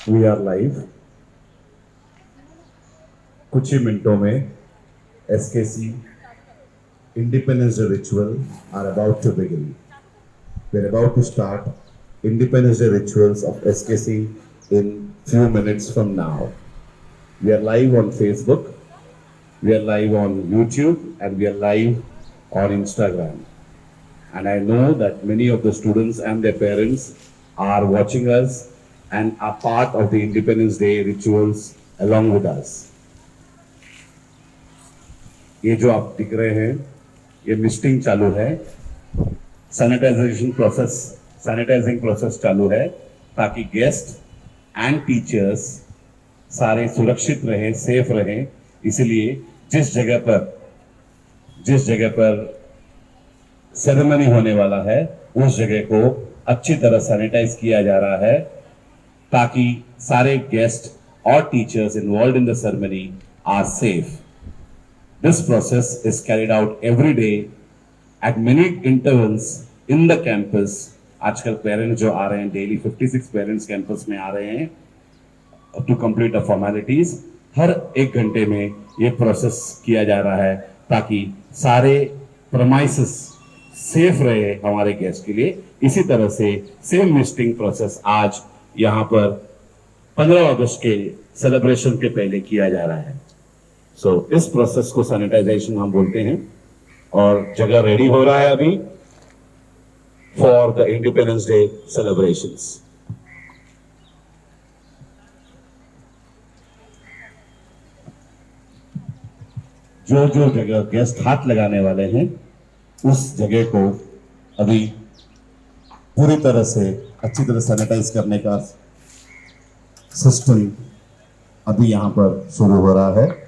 We are live. कुछ ही मिनटों में SKC Independence Day ritual are about to begin. We're about to start Independence Day rituals of SKC in few minutes from now. We are live on Facebook, we are live on YouTube, and we are live on Instagram. And I know that many of the students and their parents are watching us and are part of the Independence Day rituals along with us. ये जो आप दिख रहे हैं, ये misting चालू है, sanitising process चालू है, ताकि गेस्ट एंड टीचर्स सारे सुरक्षित रहें, सेफ रहें. इसलिए जिस जगह पर सेरेमनी होने वाला है, उस जगह को अच्छी तरह सैनिटाइज किया जा रहा है, ताकि सारे गेस्ट और teachers involve in the ceremony are safe. This process is carried out every day at many intervals in the campus. आजकल पेरेंट्स जो आ रहे हैं, डेली 56 पेरेंट्स कैंपस में आ रहे हैं टू कंप्लीट द फॉर्मेलिटीज. हर एक घंटे में ये प्रोसेस किया जा रहा है, ताकि सारे प्रमाइसेस सेफ रहे हमारे गेस्ट के लिए. इसी तरह से सेम मिस्टिंग प्रोसेस आज यहाँ पर 15 अगस्त के सेलिब्रेशन के पहले किया जा रहा है. सो इस प्रोसेस को सैनिटाइजेशन हम बोलते हैं, और जगह रेडी हो रहा है अभी for the independence day celebrations. जो जो जगह गेस्ट हाथ लगाने वाले हैं, उस जगह को अभी पूरी तरह से अच्छी तरह सैनिटाइज करने का सिस्टम अभी यहां पर शुरू हो रहा है.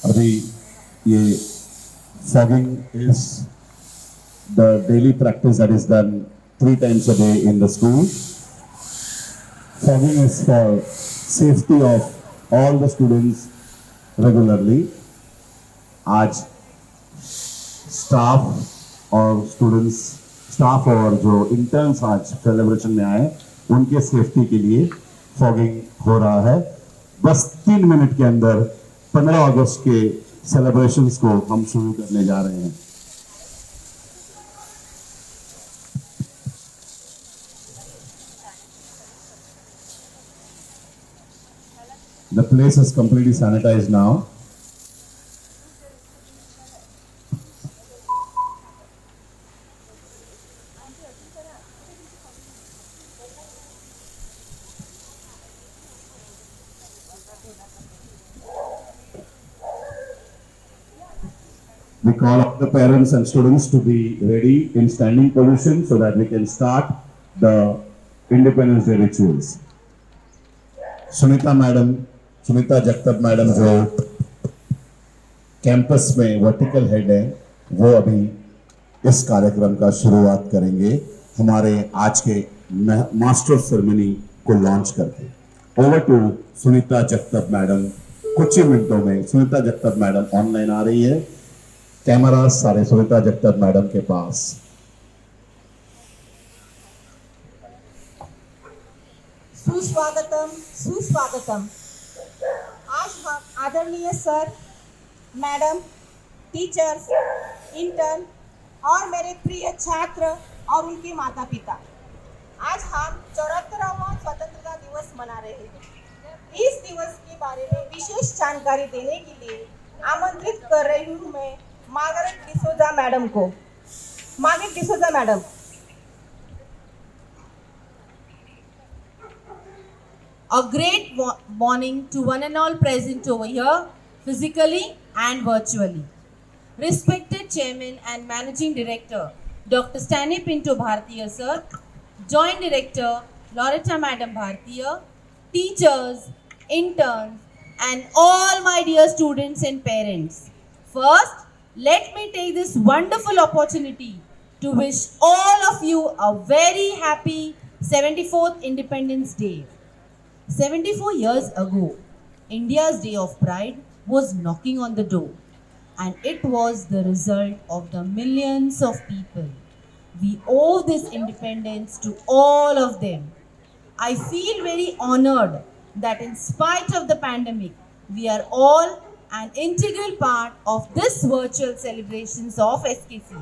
अभी ये fogging is the daily practice that is done 3 times a day in the school. Fogging is for safety of all the students regularly. आज स्टाफ और जो इंटर्न्स आज सेलिब्रेशन में आए, उनके सेफ्टी के लिए फॉगिंग हो रहा है. बस 3 मिनट के अंदर 15 अगस्त के सेलिब्रेशंस को हम शुरू करने जा रहे हैं. The place is completely sanitized now. We call up the parents and students to be ready in standing position so that we can start the Independence Day rituals. Sunita Jagtap madam जो कैंपस में vertical head है, वो अभी इस कार्यक्रम का शुरुआत करेंगे हमारे आज के मास्टर सेरेमनी को लॉन्च करके. Over to Sunita Jagtap madam. कुछ ही मिनटों में सुनीता जगताप मैडम ऑनलाइन आ रही है. कैमरा सारे सुनीता जगताप मैडम के पास. सुस्वागतम सुस्वागतम. आज हम आदरणीय सर, मैडम, टीचर्स, इंटर्न और मेरे प्रिय छात्र और उनके माता पिता, आज हम 74वां स्वतंत्रता दिवस मना रहे हैं. इस दिवस के बारे में विशेष जानकारी देने के लिए आमंत्रित कर रही हूँ मैं मार्गरेट डिसोजा मैडम को. Margaret D'Souza madam. A great morning to one and all present over here, physically and virtually. Respected Chairman and Managing Director, Dr. Stanley Pinto Bhartiya Sir, Joint Director, Loretta Madam Bhartiya, teachers, interns, and all my dear students and parents. First, let me take this wonderful opportunity to wish all of you a very happy 74th Independence Day. 74 years ago, India's Day of Pride was knocking on the door, and it was the result of the millions of people. We owe this independence to all of them. I feel very honored that in spite of the pandemic, we are all an integral part of this virtual celebrations of SKC.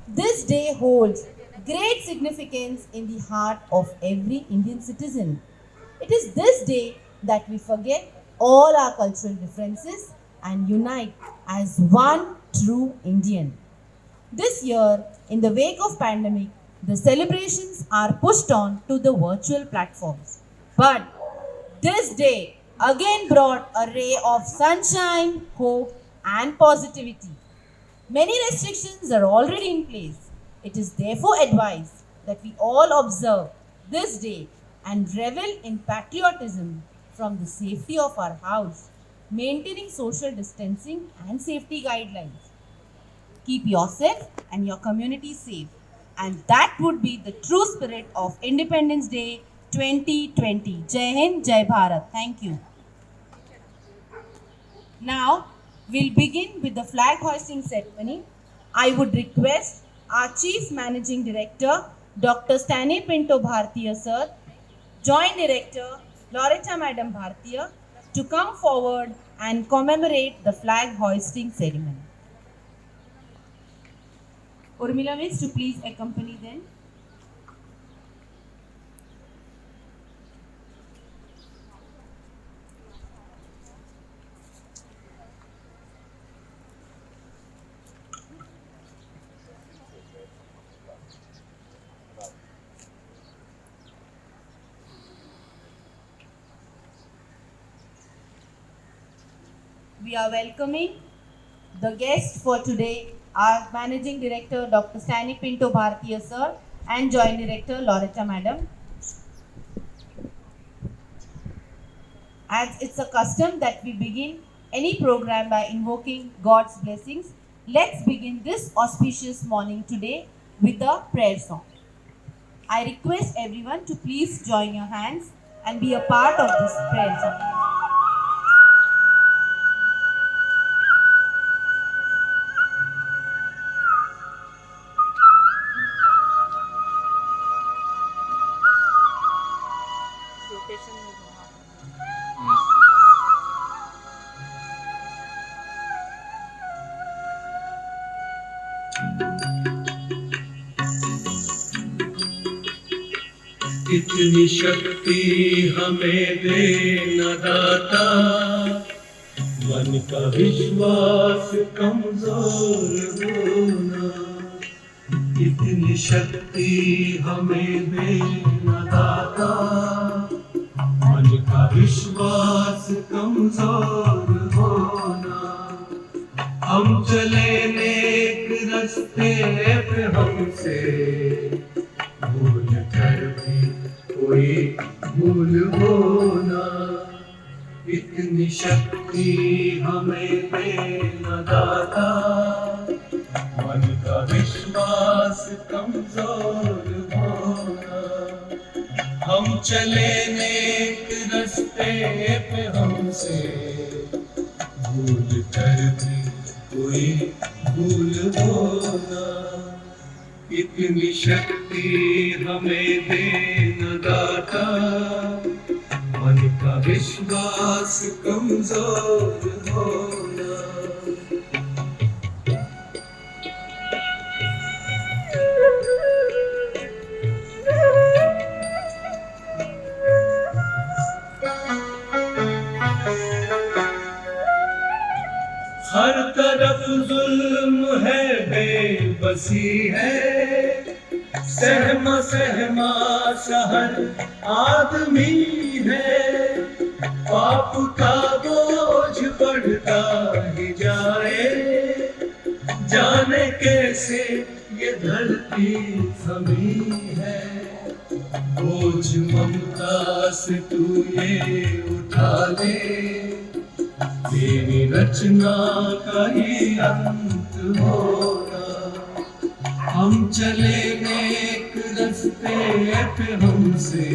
This day holds great significance in the heart of every Indian citizen. It is this day that we forget all our cultural differences and unite as one true Indian. This year, in the wake of pandemic, the celebrations are pushed on to the virtual platforms. But this day again brought a ray of sunshine, hope, and positivity. Many restrictions are already in place. It is therefore advised that we all observe this day and revel in patriotism from the safety of our house, maintaining social distancing and safety guidelines. Keep yourself and your community safe, and that would be the true spirit of Independence Day 2020. Jai Hind, Jai Bharat. Thank you. Now, we'll begin with the flag hoisting ceremony. I would request our Chief Managing Director, Dr. Stanley Pinto Bhartiya Sir, Joint Director, Loretta Madam Bhartiya, to come forward and commemorate the flag hoisting ceremony. Urmila Miss, to please accompany them. We are welcoming the guest for today, our Managing Director, Dr. Stanley Pinto Bhartiya Sir, and Joint Director, Loretta Madam. As it's a custom that we begin any program by invoking God's blessings, let's begin this auspicious morning today with a prayer song. I request everyone to please join your hands and be a part of this prayer song. इतनी शक्ति हमें दे न दाता, मन का विश्वास कमजोर होना। इतनी शक्ति हमें दे न दाता, मन का विश्वास कमजोर होना। हम चले नेक रास्ते पे, हमसे भूल कर भी कोई भूल होना। इतनी शक्ति हमें दे न दाता, मन का विश्वास कमजोर होना। हम चले नेक रास्ते पे, हमसे भूल कर भी कोई भूल होना। इतनी शक्ति हमें दे न दाता, मन का विश्वास कमजोर होना। हर तरफ जुल्म है, बेबसी है, सहमा सहमा सहर आदमी है, पाप का बोझ बढ़ता ही जाए, जाने कैसे ये धरती थमी है। बोझ ममता से तू ये उठा ले, तेरी रचना का ही अंत होगा। हम चले नेक रास्ते पे, हमसे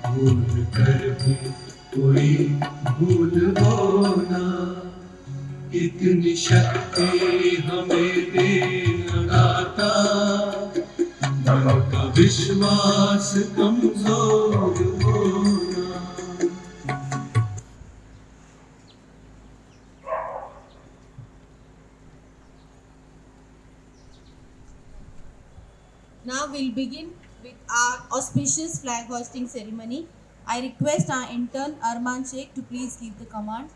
भूल कर भी कोई भूल होना। इतनी शक्ति हमें दे लगाता, मन का विश्वास कमजोर होना। Now we'll begin with our auspicious flag hoisting ceremony. I request our intern Arman Sheikh to please give the command.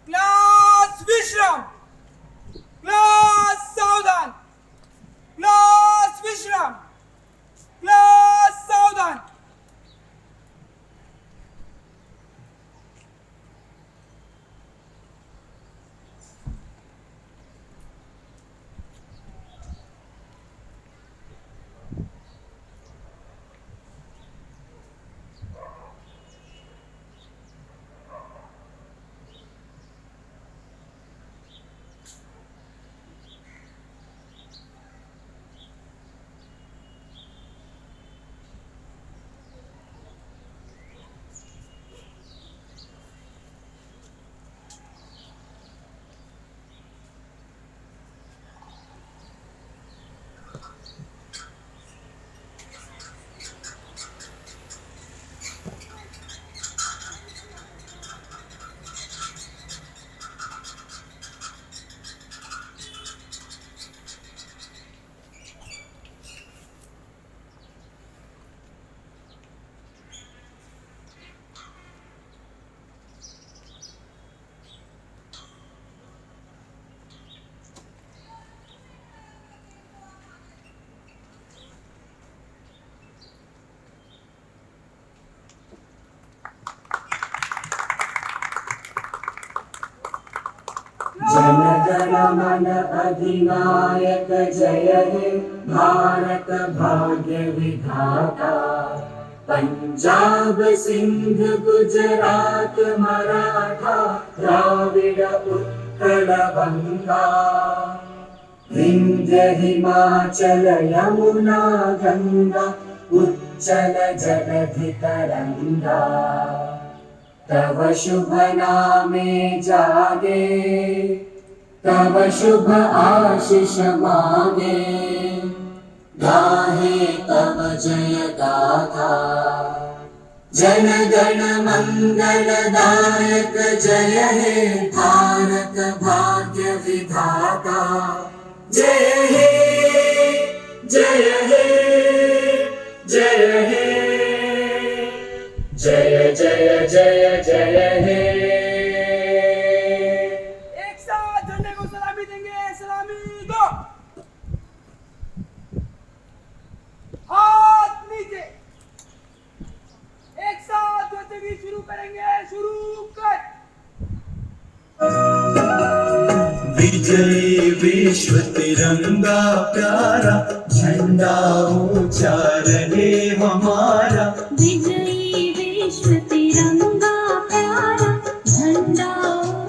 Class विश्राम, क्लास सावधान, क्लास विश्राम, क्लास सावधान। जनगण मन अधिनायक जय हे भारत भाग्य विधाता। पंजाब सिंध गुजरात मराठा द्राविड़ उत्कल बंगा। विंध्य हिमाचल यमुना गंगा उच्चल जलधि तरंगा। तव शुभ नामे जागे, तव शुभ आशीष मांगे। गाहे तव जय गाथा, जन गण मंगल दायक जय हे भारत भाग्य विधाता। जय हे जय हे जय हे जय जय जय जय हे। एक साथ झंडे को सलामी देंगे, सलामी दो। हाथ नीचे, एक साथ ध्वजगी शुरू करेंगे, शुरू कर। विजयी विश्व तिरंगा प्यारा, झंडा ऊंचा रहे हमारा। विजयी विश्व तिरंगा प्यारा, झंडा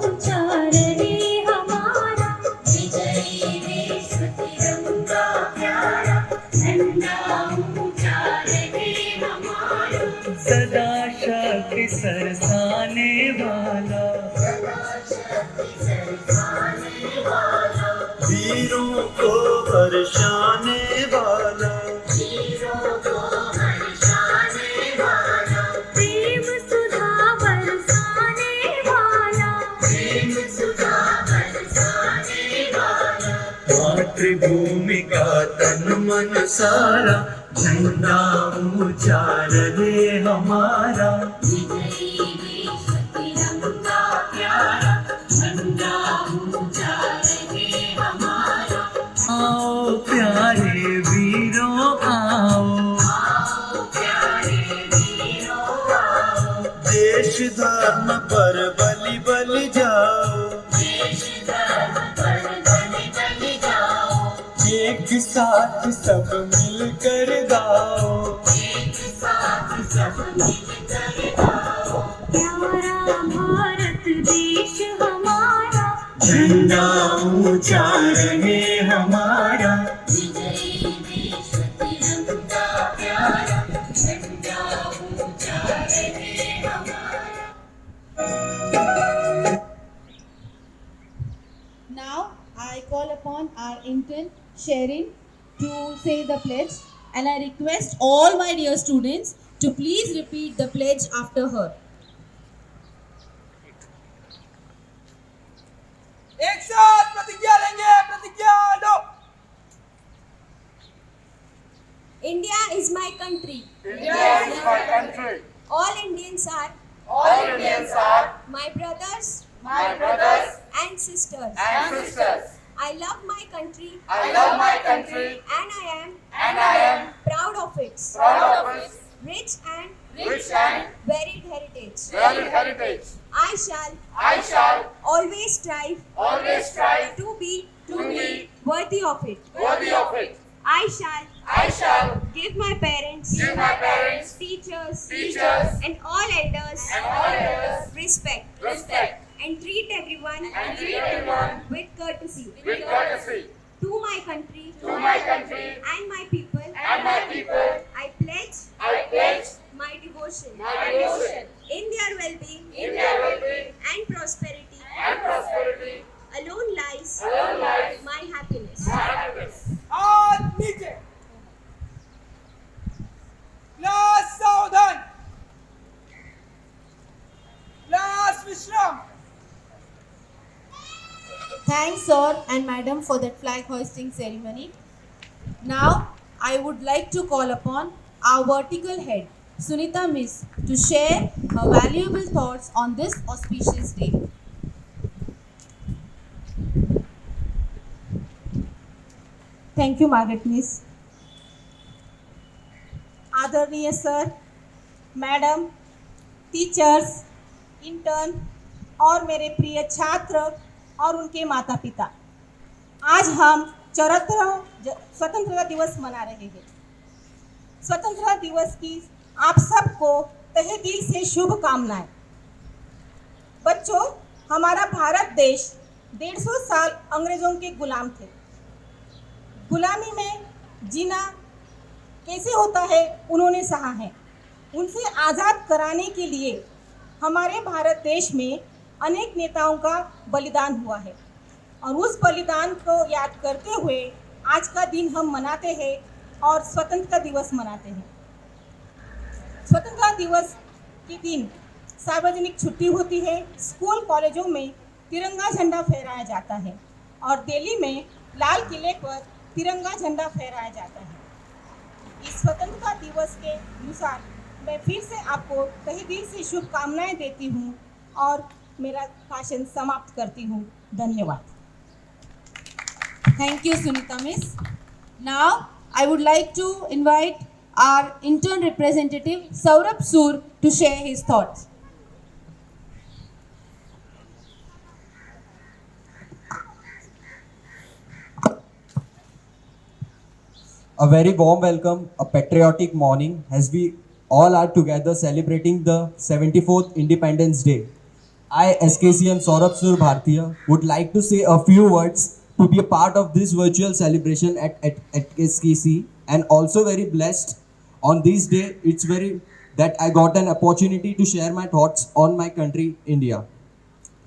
ऊंचा रहे हमारा। विजयी विश्व तिरंगा प्यारा, झंडा ऊंचा रहे हमारा। सदा शक्ति सरसाने वाला, वीरों को बरसाने वाला। प्रेम सुधा बरसाने वाला, मातृभूमि जीवन सारा झंडा ऊंचा रहे हमारा। विजयी देश तिरंगा प्यारा, झंडा ऊंचा रहे हमारा। आओ प्यारे वीरों आओ, आओ प्यारे वीरों आओ, देश धर्म पर बलि बलि जाओ। देश धर्म पर बलि बलि जाओ, एक साथ सब मिलकर गाओ। एक साथ सब मिलकर गाओ। प्यारा भारत देश हमारा, झंडा ऊंचा रहे हमारा। विजयी देश तिरंगा प्यारा, झंडा ऊंचा रहे हमारा। Now I call upon our intern Sherin to say the pledge, and I request all my dear students to please repeat the pledge after her. एक साथ प्रतिज्ञा लेंगे, प्रतिज्ञा लो। India is my country. India is my country. All Indians are All Indians are my brothers my brothers and sisters. and sisters. I love my country I love my country and and I am proud of its proud of its rich and rich and varied heritage. varied heritage. I shall I shall always strive always strive to be to be worthy of it. worthy of it. I shall I shall give my parents, give my parents, teachers, teachers, and all elders and all others respect respect and treat everyone and treat everyone with courtesy. with courtesy. To my country To my country and my people, and my people, I pledge I pledge my devotion. my devotion. In their well-being In their well-being and prosperity and prosperity alone lies alone lies my happiness. my happiness. हाथ नीचे, class सावधान, class विश्राम। Thanks, sir and madam, for that flag hoisting ceremony. Now, I would like to call upon our vertical head, Sunita Miss, to share her valuable thoughts on this auspicious day. Thank you Margaret miss. आदरणीय sir, madam, teachers, intern और मेरे प्रिय छात्र और उनके माता पिता, आज हम 74वां स्वतंत्रता दिवस मना रहे हैं। स्वतंत्रता दिवस की आप सबको तहे दिल से शुभकामनाएं। बच्चों, हमारा भारत देश 150 साल अंग्रेजों के गुलाम थे। गुलामी में जीना कैसे होता है उन्होंने सहा है। उनसे आज़ाद कराने के लिए हमारे भारत देश में अनेक नेताओं का बलिदान हुआ है और उस बलिदान को याद करते हुए आज का दिन हम मनाते हैं और स्वतंत्रता दिवस मनाते हैं। स्वतंत्रता दिवस के दिन सार्वजनिक छुट्टी होती है, स्कूल कॉलेजों में तिरंगा झंडा फहराया जाता है और दिल्ली में लाल किले पर तिरंगा झंडा फहराया जाता है। इस स्वतंत्रता दिवस के अनुसार मैं फिर से आपको तहे दिल से शुभकामनाएं देती हूँ और मेरा भाषण समाप्त करती हूँ। धन्यवाद। Thank you, Sunita Miss. Now, I would like to invite our intern representative, Saurabh Sur, to share his thoughts. A very warm welcome, a patriotic morning as we all are together celebrating the 74th Independence Day. I, SKCM Saurabh Sur Bhartiya, would like to say a few words to be a part of this virtual celebration at SKC, and also very blessed on this day. It's very that I got an opportunity to share my thoughts on my country, India.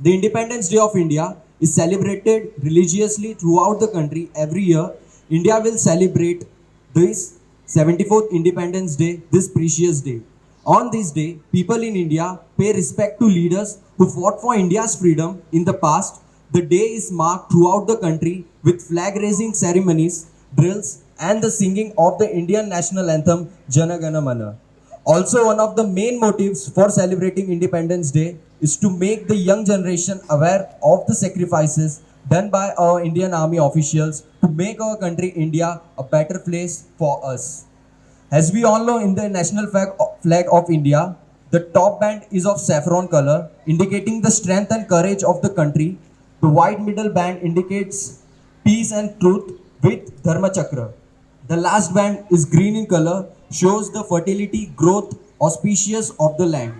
The Independence Day of India is celebrated religiously throughout the country every year. India will celebrate this 74th Independence Day, this precious day. On this day, people in India pay respect to leaders who fought for India's freedom in the past. The day is marked throughout the country with flag raising ceremonies, drills, and the singing of the Indian national anthem Jana Gana Mana. Also, one of the main motives for celebrating Independence Day is to make the young generation aware of the sacrifices done by our Indian Army officials to make our country India a better place for us. As we all know, in the national flag of India, the top band is of saffron color, indicating the strength and courage of the country. The white middle band indicates peace and truth with Dharma Chakra. The last band is green in color, shows the fertility, growth, auspicious of the land.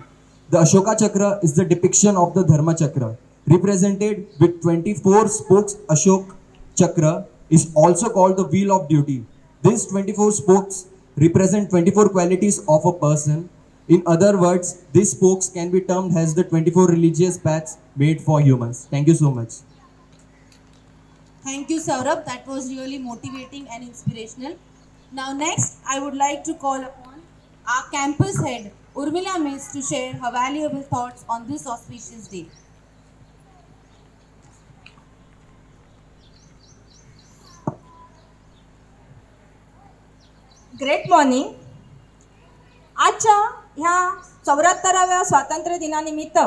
The Ashoka Chakra is the depiction of the Dharma Chakra, represented with 24 spokes. Ashok Chakra is also called the Wheel of Duty. These 24 spokes represent 24 qualities of a person. In other words, these spokes can be termed as the 24 religious paths made for humans. Thank you so much. Thank you, Saurabh. That was really motivating and inspirational. Now, next, I would like to call upon our campus head, Urmila Miss, to share her valuable thoughts on this auspicious day. Great morning. आजच्या ह्या 74व्या स्वातंत्र्य दिनानिमित्त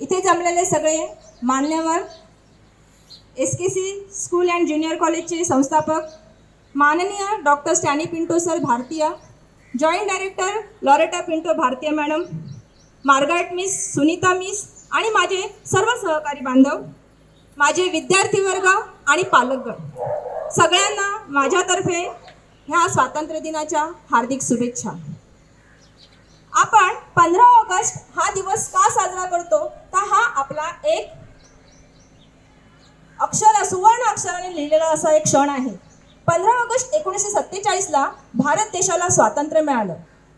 इथे जमलेले सगळे मान्यवर, SKC school and junior कॉलेजचे संस्थापक माननीय डॉक्टर स्टॅनी पिंटो सर भारतीय, जॉईंट डायरेक्टर लॉरेटा पिंटो भारतीय madam, Margaret miss, Sunita miss आणि माझे सर्व सहकारी बांधव, माझे विद्यार्थी वर्ग आणि पालकगण, सगळ्यांना माझ्यातर्फे ह्या स्वातंत्र्य दिनाच्या हार्दिक शुभेच्छा. आपण 15 ऑगस्ट हा दिवस का साजरा करतो, तर हा आपला एक सुवर्ण अक्षराने लिहिलेला असा एक क्षण आहे. 15 ऑगस्ट 1947ला भारत देशाला स्वातंत्र्य मिळालं.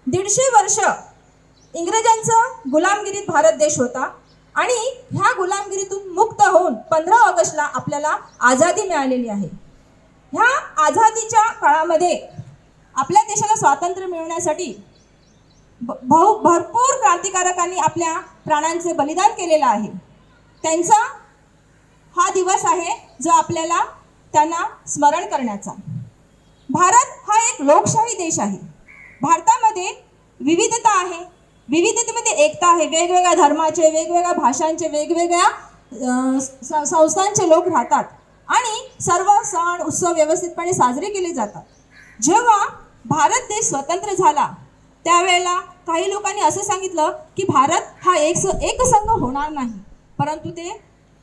150 वर्ष इंग्रजांचं गुलामगिरीत भारत देश होता आणि ह्या गुलामगिरीतून मुक्त होऊन 15 ऑगस्टला आपल्याला आझादी मिळालेली आहे. ह्या आझादीच्या काळामध्ये आपल्या देशाला स्वातंत्र्य मिळवण्यासाठी भरपूर क्रांतिकारकांनी आपल्या प्राणांचे बलिदान केलेलं आहे. त्यांचा हा दिवस आहे जो आपल्याला त्यांना स्मरण करण्याचा. भारत हा एक लोकशाही देश आहे. भारतामध्ये विविधता आहे, विविधतेमध्ये एकता आहे. वेगवेगळ्या धर्माचे, वेगवेगळ्या भाषांचे, वेगवेगळ्या संस्थांचे लोक राहतात आणि सर्व सण उत्सव व्यवस्थितपणे साजरे केले जातात. जेव्हा भारत देश स्वतंत्र झाला त्यावेळेला काही लोकांनी असं सांगितलं की भारत हा एकसंघ होणार नाही, परंतु ते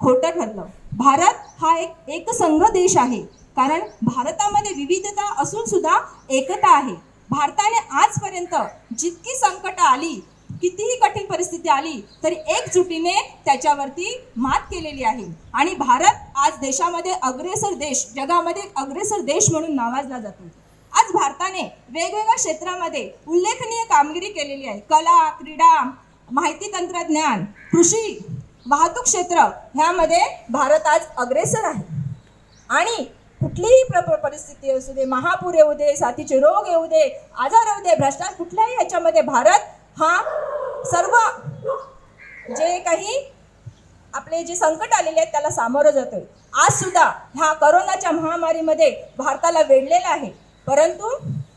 खोटं ठरलं. भारत हा एक एकसंघ देश आहे, कारण भारतामध्ये विविधता असून सुद्धा एकता आहे. भारताने आजपर्यंत जितकी संकट आली, कितीही कठीण परिस्थिती आली तरी एकजुटीने त्याच्यावरती मात केलेली आहे आणि भारत आज देशामध्ये अग्रेसर देश, जगामध्ये अग्रेसर देश म्हणून नावाजला जातो. आज भारताने वेगवेगळ्या क्षेत्रामध्ये उल्लेखनीय कामगिरी केलेली आहे. कला, क्रीडा, माहिती तंत्रज्ञान, कृषी, वाहतूक क्षेत्र ह्यामध्ये भारत आज अग्रेसर आहे. आणि कुठलीही परिस्थिती असू दे, महापूर येऊ दे, साथीचे रोग येऊ दे, आजार येऊ दे, भ्रष्टाचार, कुठल्याही ह्याच्यामध्ये भारत हा सर्व जे काही आपले जे संकट आलेले आहेत त्याला सामोरं जातोय. आज सुद्धा ह्या करोनाच्या महामारीमध्ये भारताला वेढलेलं आहे, परंतु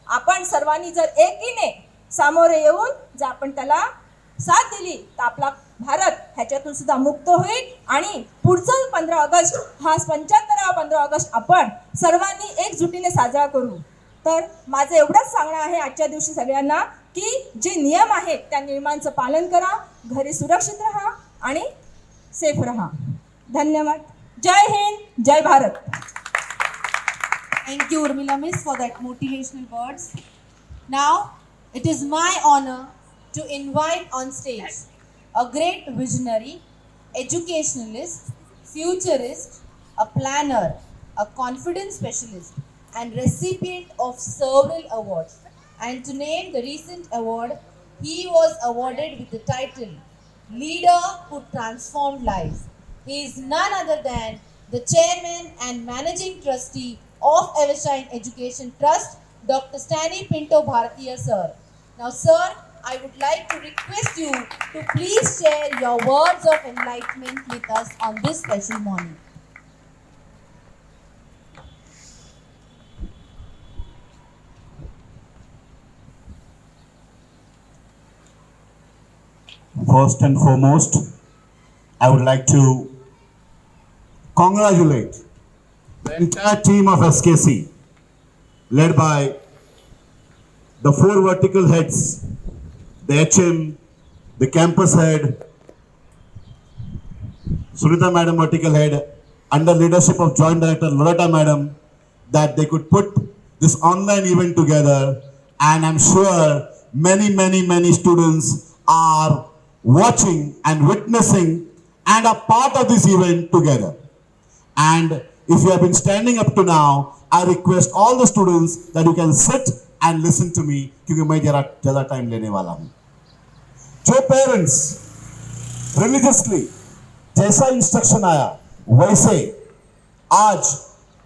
आपण सर्वांनी जर एकीने सामोरे येऊन जर आपण त्याला साथ दिली तर आपला भारत ह्याच्यातून सुद्धा मुक्त होईल आणि पुढचं 15 ऑगस्ट हा 75वा 15 ऑगस्ट आपण सर्वांनी एकजुटीने साजरा करू. तर माझं एवढंच सांगणं आहे आजच्या दिवशी सगळ्यांना की जे नियम आहेत त्या नियमांचं पालन करा, घरी सुरक्षित राहा आणि सेफ रहा. धन्यवाद. जय हिंद, जय Bharat. Thank you, Urmila Miss, for that motivational words. Now, it is my honor to invite on stage a great visionary, educationalist, futurist, a planner, a confidence specialist, and recipient of several awards. And to name the recent award, he was awarded with the title Leader Who Transformed Lives. He is none other than the Chairman and Managing Trustee of Evershine Education Trust, Dr. Stanley Pinto Bharatiya sir. Now sir, I would like to request you to please share your words of enlightenment with us on this special morning. First and foremost, I would like to congratulate the entire team of SKC, led by the 4 vertical heads, the HM, the campus head, Sunita Madam vertical head, under leadership of Joint Director Loretta Madam, that they could put this online event together, and I'm sure many students are watching and witnessing and are part of this event together. And if you have been standing up to now, I request all the students that you can sit and listen to me, क्योंकि मैं जरा ज़्यादा time लेने वाला हूँ. जो parents religiously जैसा instruction आया वैसे आज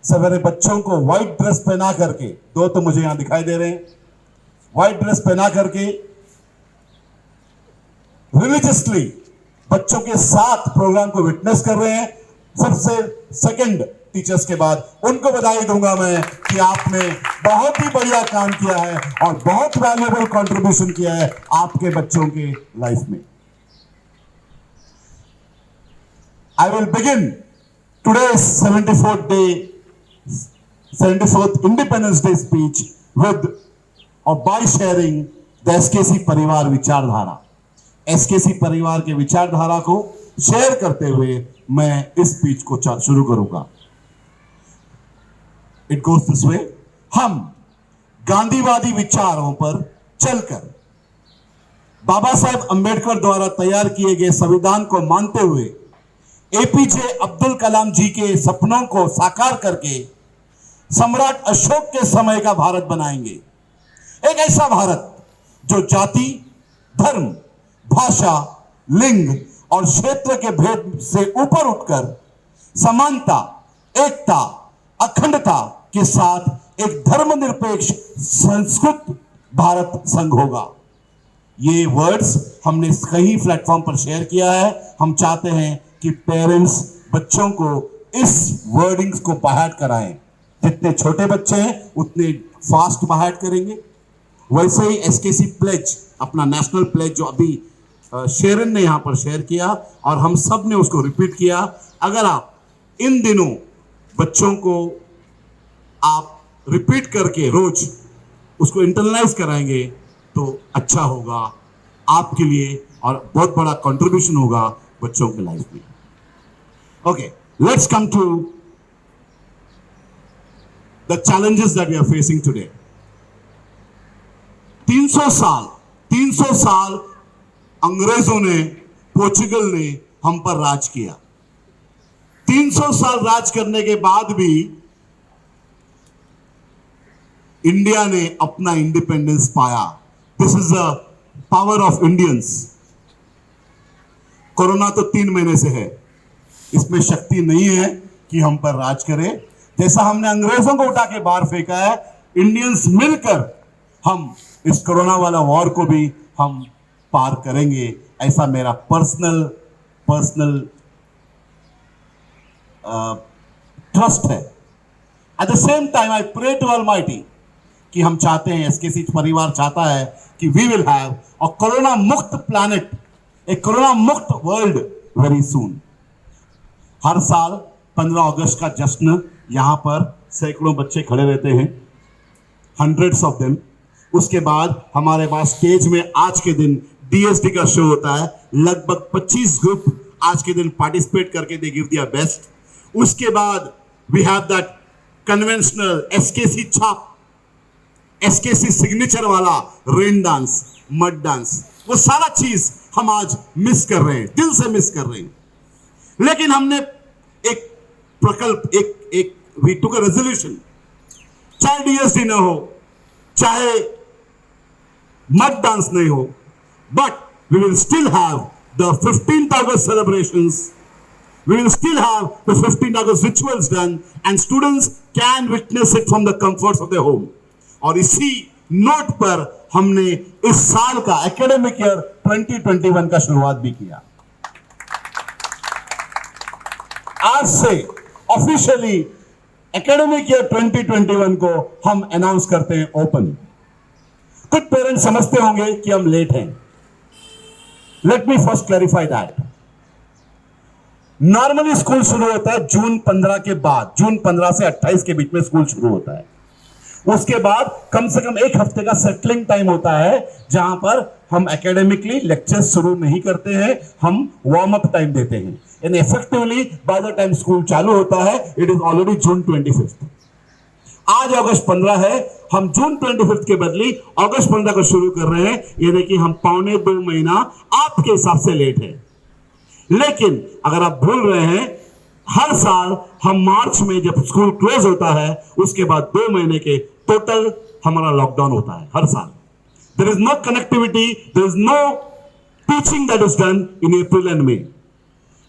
सवेरे बच्चों को व्हाइट ड्रेस पहना करके, 2 तो मुझे यहां दिखाई दे रहे हैं, व्हाइट ड्रेस पहना करके रिलीजियसली बच्चों के साथ प्रोग्राम को विटनेस कर रहे हैं. सबसे सेकंड टीचर्स के बाद उनको बधाई दूंगा मैं कि आपने बहुत ही बढ़िया काम किया है और बहुत वैल्यूएबल कंट्रीब्यूशन किया है आपके बच्चों के लाइफ में. I will begin today's 74th Independence Day speech with or by sharing the SKC परिवार विचारधारा. SKC परिवार के विचारधारा को शेयर करते हुए मैं इस स्पीच को शुरू करूंगा. It goes this way. हम गांधीवादी विचारों पर चलकर बाबा साहेब अंबेडकर द्वारा तैयार किए गए संविधान को मानते हुए एपीजे अब्दुल कलाम जी के सपनों को साकार करके सम्राट अशोक के समय का भारत बनाएंगे. एक ऐसा भारत जो जाति, धर्म, भाषा, लिंग और क्षेत्र के भेद से ऊपर उठकर समानता, एकता, अखंडता के साथ एक धर्मनिरपेक्ष संस्कृत भारत संघ होगा. ये वर्ड्स हमने कई प्लेटफॉर्म पर शेयर किया है. हम चाहते हैं कि पेरेंट्स बच्चों को इस वर्डिंग्स को बाहर कराएं. जितने छोटे बच्चे हैं उतने फास्ट बाहर करेंगे. वैसे ही एसकेसी प्लेज, अपना नेशनल प्लेज जो अभी शेरन ने यहां पर शेयर किया और हम सब ने उसको रिपीट किया, अगर आप इन दिनों बच्चों को आप रिपीट करके रोज उसको इंटरनलाइज कराएंगे तो अच्छा होगा आपके लिए और बहुत बड़ा कंट्रीब्यूशन होगा बच्चों के लाइफ में. Okay, let's come to the challenges that we are facing today. 300 साल अंग्रेजों ने, पोर्चुगल ने हम पर राज किया. 300 साल राज करने के बाद भी इंडिया ने अपना इंडिपेंडेंस पाया. This is the power of Indians. Corona तो 3 महीने से है, इसमें शक्ति नहीं है कि हम पर राज करे. जैसा हमने अंग्रेजों को उठा के बाहर फेंका है, इंडियंस मिलकर हम इस कोरोना वाला वॉर को भी हम पार करेंगे. ऐसा मेरा पर्सनल ट्रस्ट है. At the same time I pray to almighty कि हम चाहते हैं, एसकेसी परिवार चाहता है कि we will have a corona मुक्त प्लैनेट, ए कोरोना मुक्त वर्ल्ड वेरी सून. हर साल 15 अगस्त का जश्न यहां पर सैकड़ों बच्चे खड़े रहते हैं, हंड्रेड्स ऑफ देम. उसके बाद हमारे पास स्टेज में आज के दिन डीएसडी का शो होता है. लगभग 25 ग्रुप आज के दिन पार्टिसिपेट करके दे गिव दियर बेस्ट. उसके बाद वी हैव दैट कन्वेंशनल एसकेसी छाप, एसकेसी सिग्नेचर वाला रेन डांस, मड डांस, वो सारा चीज हम आज मिस कर रहे हैं, दिल से मिस कर रहे हैं. लेकिन हमने एक प्रकल्प, एक वी टुक अ रेजोल्यूशन, चाहे डीएसडी ना हो, चाहे मड डांस नहीं हो, but we will still have the 15th August celebrations. We will still have the 15th August rituals done, and students can witness it from the comforts of their home. और इसी note पर हमने इस साल का academic year 2021 का शुरुआत भी किया. आज से ऑफिशियली एकेडमिक ईयर 2021 को हम अनाउंस करते हैं ओपन. कुछ पेरेंट्स समझते होंगे कि हम लेट हैं. Let me first clarify that. Normally school शुरू होता है जून 15 के बाद, जून 15 से 28 के बीच में स्कूल शुरू होता है। उसके बाद कम से कम एक हफ्ते का सेटलिंग टाइम होता है जहां पर हम एकेडमिकली लेक्चर्स शुरू नहीं करते हैं, हम वार्म अप टाइम देते हैं। And effectively by the time school चालू होता है इट इज ऑलरेडी जून 25। आज अगस्त 15 है, हम जून 25 के बदले अगस्त 15 को शुरू कर रहे हैं। ये देखिए हम 1.25 महीना आपके हिसाब से लेट है। लेकिन अगर आप भूल रहे हैं, हर साल हम मार्च में जब स्कूल क्लोज होता है उसके बाद 2 महीने के टोटल हमारा लॉकडाउन होता है हर साल। There is no connectivity, there is no teaching that is done in April and May.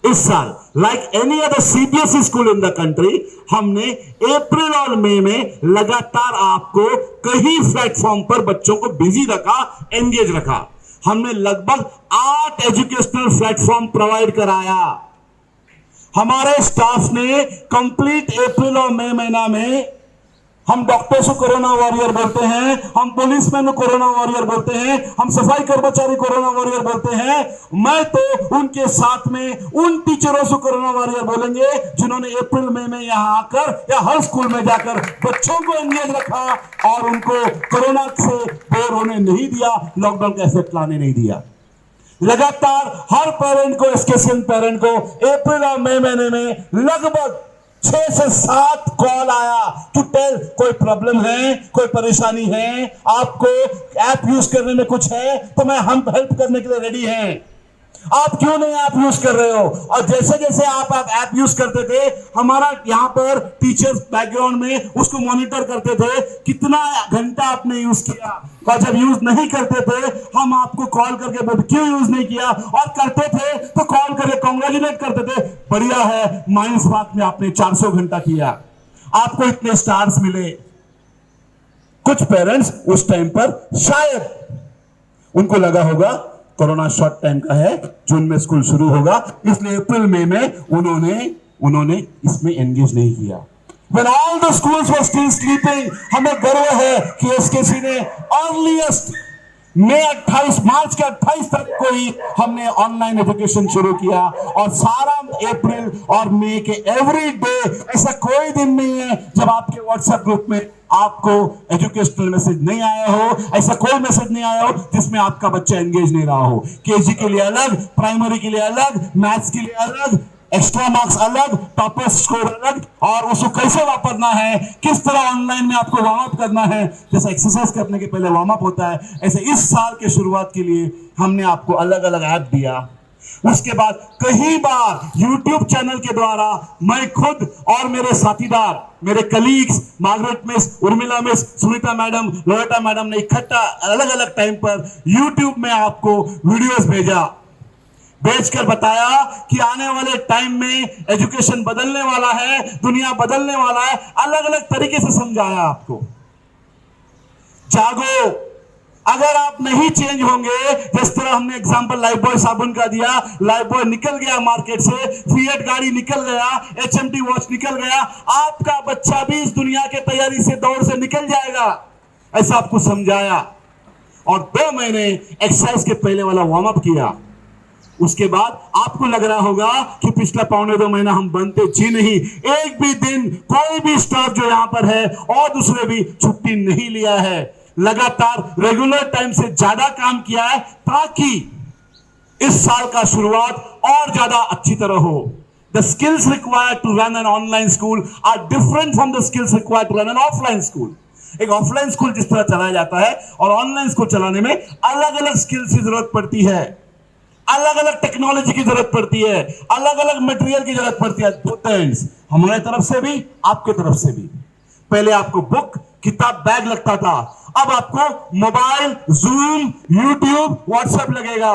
इस साल like any other CBSE school in the country हमने अप्रैल और मई में लगातार आपको कई प्लेटफॉर्म पर बच्चों को बिजी रखा, एंगेज रखा। हमने लगभग 8 एजुकेशनल प्लेटफॉर्म प्रोवाइड कराया। हमारे स्टाफ ने कंप्लीट अप्रैल और मई महीना में, हम डॉक्टर्स को कोरोना वॉरियर बोलते हैं, हम पुलिसमैन को कोरोना वॉरियर बोलते हैं, हम सफाई कर्मचारी कोरोना वॉरियर बोलते हैं। मैं तो उनके साथ में उन टीचरों से कोरोना वॉरियर बोलेंगे जिन्होंने अप्रैल मई में यहां आकर या हर स्कूल में जाकर बच्चों को एंगेज रखा और उनको कोरोना से बोर होने नहीं दिया, लॉकडाउन का इफेक्ट लाने नहीं दिया। लगातार हर पेरेंट को, एसकेसीएन पेरेंट को अप्रैल और मई महीने में लगभग 6 से 7 कॉल आया टू टेल कोई प्रॉब्लम है, कोई परेशानी है, आपको ऐप यूज करने में कुछ है तो हम हेल्प करने के लिए रेडी हैं। आप क्यों नहीं ऐप यूज कर रहे हो? और जैसे जैसे आप ऐप यूज करते थे, हमारा यहाँ पर टीचर्स बैकग्राउंड में उसको मॉनिटर करते थे कितना घंटा आपने यूज किया। और जब यूज नहीं करते थे हम आपको कॉल करके बोलते क्यों यूज नहीं किया, और करते थे तो कॉल करके कांग्रेचुलेट करते थे, बढ़िया है माइंस बात में आपने 400 घंटा किया, आपको इतने स्टार्स मिले। कुछ पेरेंट्स उस टाइम पर शायद उनको लगा होगा कोरोना शॉर्ट टाइम का है, जून में स्कूल शुरू होगा, इसलिए अप्रैल मई में उन्होंने इसमें एंगेज नहीं किया। When all the schools were still sleeping, हमें गर्व है कि एसकेसी ने अर्लीस्ट मार्च के 28 तक को ही हमने ऑनलाइन एजुकेशन शुरू किया, और सारा अप्रैल और मई के एवरी डे, ऐसा कोई दिन नहीं है जब आपके व्हाट्सएप ग्रुप में आपको एजुकेशनल मैसेज नहीं आया हो, ऐसा कोई मैसेज नहीं आया हो जिसमें आपका बच्चा एंगेज नहीं रहा हो। केजी के लिए अलग, प्राइमरी के लिए अलग, मैथ्स के लिए अलग, एक्स्ट्रा मार्क्स अलग, टॉपर स्कोर अलग, और उसको कैसे वापरना है, किस तरह ऑनलाइन में आपको वार्म अप करना है। जैसे एक्सरसाइज करने के पहले वार्म अप होता है, ऐसे इस साल के शुरुआत के लिए हमने आपको अलग अलग ऐप दिया। उसके बाद कई बार YouTube चैनल के द्वारा मैं खुद और मेरे साथीदार, मेरे colleagues Margaret miss, Urmila miss, Sunita madam, Loretta madam ने इकट्ठा अलग अलग टाइम पर YouTube में आपको वीडियोस भेजकर बताया कि आने वाले टाइम में एजुकेशन बदलने वाला है, दुनिया बदलने वाला है, अलग अलग तरीके से समझाया आपको। जागो, अगर आप नहीं चेंज होंगे, जिस तरह हमने एग्जांपल लाइफबॉय साबुन का दिया, लाइफबॉय निकल गया मार्केट से, फिएट गाड़ी निकल गया, एचएमटी वॉच निकल गया, आपका बच्चा भी इस दुनिया के तैयारी से, दौड़ से निकल जाएगा, ऐसा आपको समझाया। और 2 महीने एक्सरसाइज के पहले वाला वार्म अप किया। उसके बाद आपको लग रहा होगा कि पिछला 1.25 महीना हम बनते जी नहीं, एक भी दिन कोई भी स्टाफ जो यहां पर है और दूसरे भी छुट्टी नहीं लिया है, लगातार रेगुलर टाइम से ज्यादा काम किया है ताकि इस साल का शुरुआत और ज्यादा अच्छी तरह हो। The skills required to run an online school are different from the skills required to run an offline school. एक ऑफलाइन स्कूल जिस तरह चलाया जाता है और ऑनलाइन स्कूल चलाने में अलग अलग स्किल्स की जरूरत पड़ती है, अलग अलग टेक्नोलॉजी की जरूरत पड़ती है, अलग अलग मटेरियल की जरूरत पड़ती है। बोथ एंड्स, हमारे तरफ से भी आपके तरफ से भी। पहले आपको बुक, किताब, बैग लगता था, अब आपको मोबाइल, जूम, यूट्यूब, व्हाट्सएप लगेगा।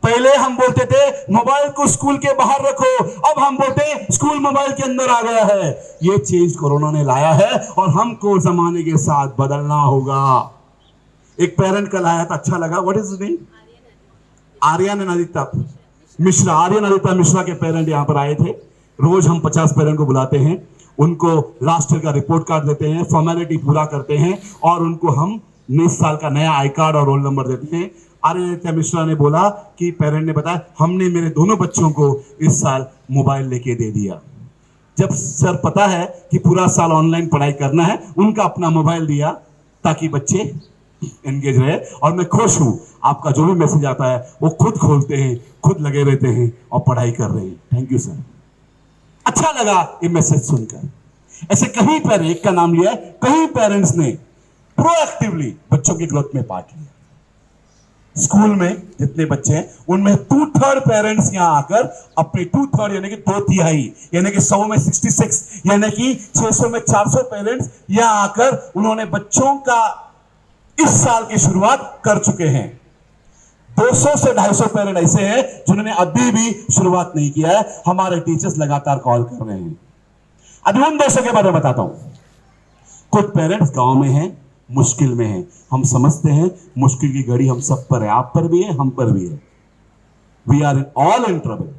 पहले हम बोलते थे मोबाइल को स्कूल के बाहर रखो, अब हम बोलते हैं स्कूल मोबाइल के अंदर आ गया है। ये चेंज कोरोना ने लाया है और हमको जमाने के साथ बदलना होगा। एक पेरेंट कल आया था, अच्छा लगा। What is his name? Aryan Aditya Mishra. Aryan Aditya Mishra के पेरेंट यहाँ पर आए थे। रोज हम 50 पेरेंट को बुलाते हैं, उनको लास्ट ईयर का रिपोर्ट कार्ड देते हैं, फॉर्मेलिटी पूरा करते हैं और उनको हम 19 साल का नया आई कार्ड और रोल नंबर देते हैं। आर्यता मिश्रा ने बोला कि पेरेंट ने बताया हमने मेरे दोनों बच्चों को इस साल मोबाइल लेके दे दिया। जब सर पता है कि पूरा साल ऑनलाइन पढ़ाई करना है, उनका अपना मोबाइल दिया ताकि बच्चे एंगेज रहे। और मैं खुश हूं, आपका जो भी मैसेज आता है वो खुद खोलते हैं, खुद लगे रहते हैं और पढ़ाई कर रहे हैं। थैंक यू सर, अच्छा लगा ये मैसेज सुनकर। ऐसे कई पेरेंट्स, एक का नाम लिया है, कई पेरेंट्स ने प्रोएक्टिवली बच्चों की ग्रोथ में पार्ट लिया। स्कूल में जितने बच्चे हैं उनमें 2/3 पेरेंट्स यहां आकर अपने 2/3 यानी कि 2/3 यानी कि 100 में 66 यानी कि 600 में 400 पेरेंट्स यहां आकर उन्होंने बच्चों का इस साल की शुरुआत कर चुके हैं। 200 से 250 पेरेंट ऐसे हैं जिन्होंने अभी भी शुरुआत नहीं किया है। हमारे टीचर्स लगातार कॉल कर रहे हैं। अभी उन 200 के बारे में बताता हूं। कुछ पेरेंट्स गांव में हैं, मुश्किल में हैं। हम समझते हैं मुश्किल की घड़ी हम सब पर है, आप पर भी है, हम पर भी है। We are all in trouble.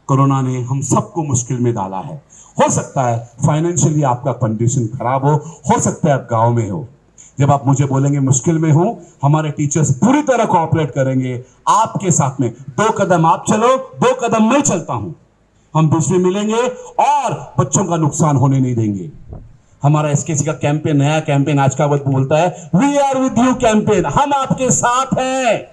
Corona ने हम सबको मुश्किल में डाला है। हो सकता है फाइनेंशियली आपका कंडीशन खराब हो सकता है आप गांव में हो। जब आप मुझे बोलेंगे मुश्किल में हूं, हमारे टीचर्स पूरी तरह कोऑपरेट करेंगे आपके साथ में। 2 कदम आप चलो, 2 कदम मैं चलता हूं। हम बीच में मिलेंगे और बच्चों का नुकसान होने नहीं देंगे। हमारा एसकेसी का कैंपेन, नया कैंपेन आज का बोलता है we are with you campaign. हम आपके साथ हैं,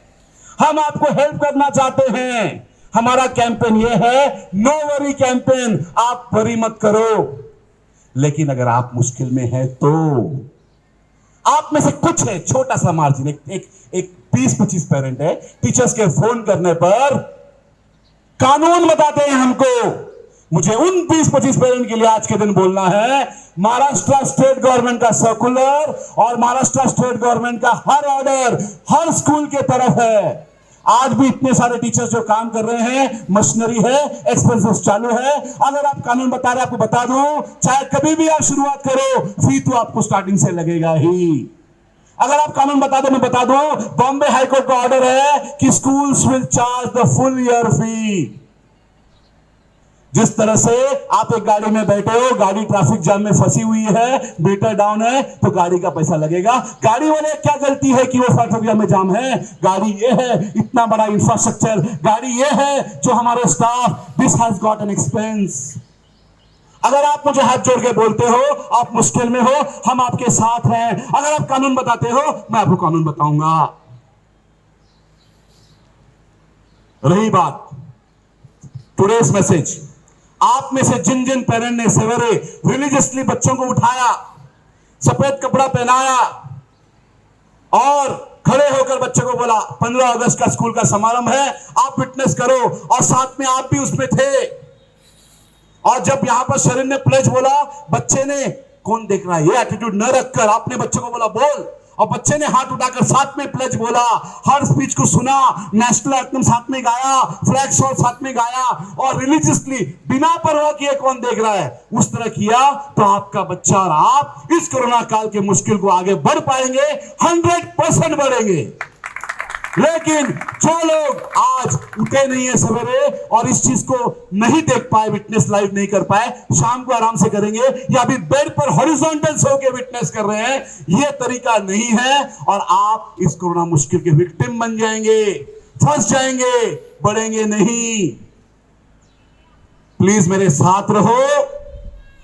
हम आपको हेल्प करना चाहते हैं। हमारा कैंपेन ये है नो वरी कैंपेन। आप वरी मत करो, लेकिन अगर आप मुश्किल में हैं तो आप में से कुछ है, छोटा सा मार्जिन, एक 20-25 पेरेंट है, टीचर्स के फोन करने पर कानून बताते हैं हमको। मुझे उन 20-25 पेरेंट के लिए आज के दिन बोलना है, महाराष्ट्र स्टेट गवर्नमेंट का सर्कुलर और महाराष्ट्र स्टेट गवर्नमेंट का हर ऑर्डर हर स्कूल के तरफ है। आज भी इतने सारे टीचर्स जो काम कर रहे हैं, मशीनरी है, एक्सपेंसेस चालू है। अगर आप कानून बता रहे, आपको बता दूं, चाहे कभी भी आप शुरुआत करो, फी तो आपको स्टार्टिंग से लगेगा ही। अगर आप कानून बता दो, मैं बता दूं, बॉम्बे हाईकोर्ट का ऑर्डर है कि schools will charge the full year fee. जिस तरह से आप एक गाड़ी में बैठे हो, गाड़ी ट्रैफिक जाम में फंसी हुई है, मीटर डाउन है, तो गाड़ी का पैसा लगेगा। गाड़ी वाले क्या गलती है कि वो ट्रैफिक जाम में जाम है? गाड़ी ये है, इतना बड़ा इंफ्रास्ट्रक्चर, गाड़ी ये है जो हमारे staff, this has got an expense. अगर आप मुझे हाथ जोड़ के बोलते हो आप मुश्किल में हो, हम आपके साथ हैं। अगर आप कानून बताते हो, मैं आपको कानून बताऊंगा। रही बात टुडेस मैसेज, आप में से जिन जिन पेरेंट ने सवेरे रिलीजियसली बच्चों को उठाया, सफेद कपड़ा पहनाया और खड़े होकर बच्चों को बोला 15 अगस्त का स्कूल का समारंभ है, आप विटनेस करो, और साथ में आप भी उसमें थे। और जब यहां पर शरीर ने प्लेज बोला, बच्चे ने कौन देख रहा है ये एटीट्यूड न रखकर आपने बच्चों को बोला बोल, और बच्चे ने हाथ उठाकर साथ में प्लेज बोला, हर स्पीच को सुना, नेशनल एंथम साथ में गाया, फ्लैग शॉट साथ में गाया, और रिलीजियसली बिना परवाह किए कौन देख रहा है उस तरह किया, तो आपका बच्चा और आप इस कोरोना काल के मुश्किल को आगे बढ़ पाएंगे, 100% बढ़ेंगे। लेकिन जो लोग आज उठे नहीं है सवेरे और इस चीज को नहीं देख पाए, विटनेस लाइव नहीं कर पाए, शाम को आराम से करेंगे, या अभी बेड पर हॉरिजॉन्टल सो के विटनेस कर रहे हैं, यह तरीका नहीं है, और आप इस कोरोना मुश्किल के विक्टिम बन जाएंगे, फंस जाएंगे, बढ़ेंगे नहीं। प्लीज मेरे साथ रहो,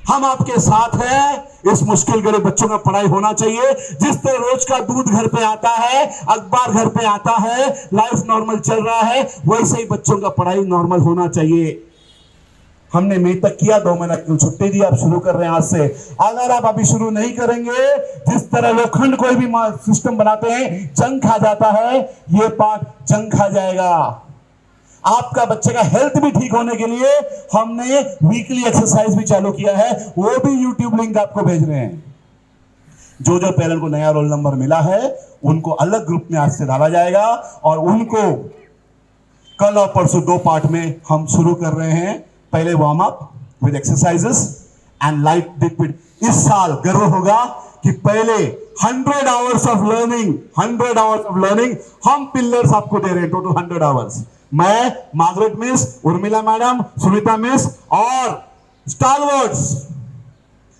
हम आपके साथ हैं। इस मुश्किल घड़ी बच्चों का पढ़ाई होना चाहिए। जिस तरह रोज का दूध घर पे आता है, अखबार घर पे आता है, लाइफ नॉर्मल चल रहा है, वैसे ही बच्चों का पढ़ाई नॉर्मल होना चाहिए। हमने मई तक किया, 2 महीना की छुट्टी दी, आप शुरू कर रहे हैं आज से। अगर आप अभी शुरू नहीं करेंगे, जिस तरह लोखंड कोई भी सिस्टम बनाते हैं, जंग खा जाता है, ये पार्ट जंग खा जाएगा। आपका बच्चे का हेल्थ भी ठीक होने के लिए हमने वीकली एक्सरसाइज भी चालू किया है, वो भी यूट्यूब लिंक आपको भेज रहे हैं। जो जो पेरेंट को नया रोल नंबर मिला है उनको अलग ग्रुप में आज से डाला जाएगा, और उनको कल और परसों 2 पार्ट में हम शुरू कर रहे हैं। पहले warm up with exercises and light liquid. इस साल गर्व होगा कि पहले 100 hours of learning, 100 hours of learning हम पिलर्स आपको दे रहे हैं, टोटल 100 आवर्स। मैं, Margaret miss, Urmila madam, Sunita miss और स्टारवर्ड्स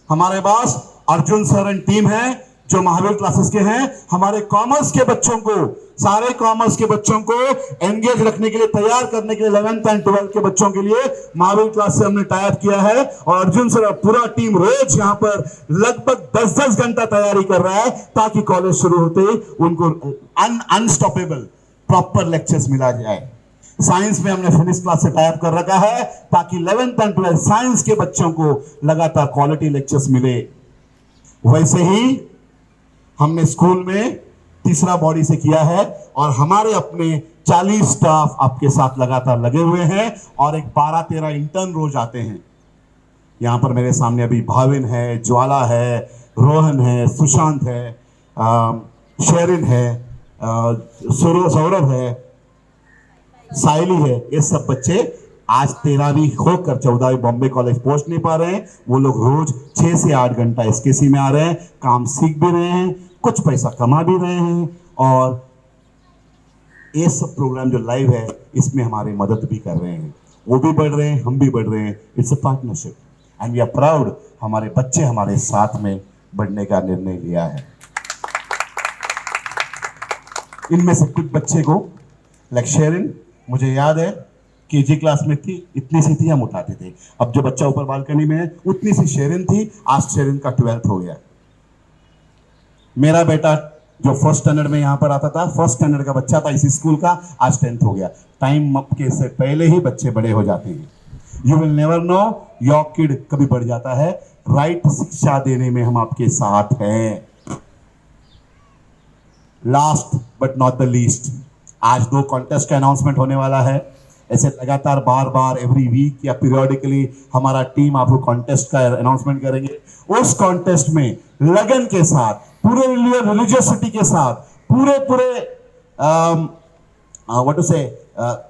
हमारे पास अर्जुन सर एंड टीम है, जो महावीर क्लासेस के हैं, हमारे कॉमर्स के बच्चों को, सारे कॉमर्स के बच्चों को एंगेज रखने के लिए, तैयार करने के लिए 11th एंड 12th के बच्चों के लिए महावीर क्लास से हमने टाई अप किया है। और अर्जुन सर और पूरा टीम रोज यहाँ पर लगभग 10-10 घंटा तैयारी कर रहा है ताकि कॉलेज शुरू होते ही उनको अनस्टॉपेबल प्रॉपर लेक्चर्स मिला जाए। साइंस में हमने फिनिश क्लास से टाई अप कर रखा है ताकि 11th एंड 12th साइंस के बच्चों को लगातार क्वालिटी लेक्चर्स मिले। वैसे ही हमने स्कूल में तीसरा बॉडी से किया है और हमारे अपने 40 स्टाफ आपके साथ लगातार लगे हुए हैं और एक 12-13 इंटर्न रोज आते हैं। यहां पर मेरे सामने अभी भाविन है, ज्वाला है, रोहन है, सुशांत है, शेरिन है, सौरभ है, साइली है। ये सब बच्चे आज 13वीं होकर 14वीं बॉम्बे कॉलेज पहुंच नहीं पा रहे हैं। वो लोग रोज 6 से 8 घंटा एसकेसी में आ रहे हैं, काम सीख भी रहे हैं, कुछ पैसा कमा भी रहे हैं और ये सब प्रोग्राम जो लाइव है इसमें हमारी मदद भी कर रहे हैं। वो भी बढ़ रहे हैं, हम भी बढ़ रहे हैं। It's a partnership and we are proud. हमारे बच्चे हमारे साथ में बढ़ने का निर्णय लिया है। इनमें से कुछ बच्चे को लाइक शेरिन, मुझे याद है केजी क्लास में थी, इतनी सी थी, हम उठाते थे। अब जो बच्चा ऊपर बालकनी में है उतनी सी शेरिन थी, आज शेरिन का 12th हो गया। मेरा बेटा जो फर्स्ट स्टैंडर्ड में यहाँ पर आता था, फर्स्ट स्टैंडर्ड का बच्चा था इसी स्कूल का, आज 10th हो गया। टाइम अप के से पहले ही बच्चे बड़े हो जाते हैं। You will never know your kid कभी बढ़ जाता है। राइट शिक्षा देने में हम आपके साथ हैं। Last but not the least, आज 2 कॉन्टेस्ट का अनाउंसमेंट होने वाला है। ऐसे लगातार बार बार एवरी वीक या पीरियोडिकली हमारा टीम आपको कॉन्टेस्ट का अनाउंसमेंट करेंगे। उस कॉन्टेस्ट में लगन के साथ, पूरे रिलीजियसिटी के साथ, पूरे व्हाट टू से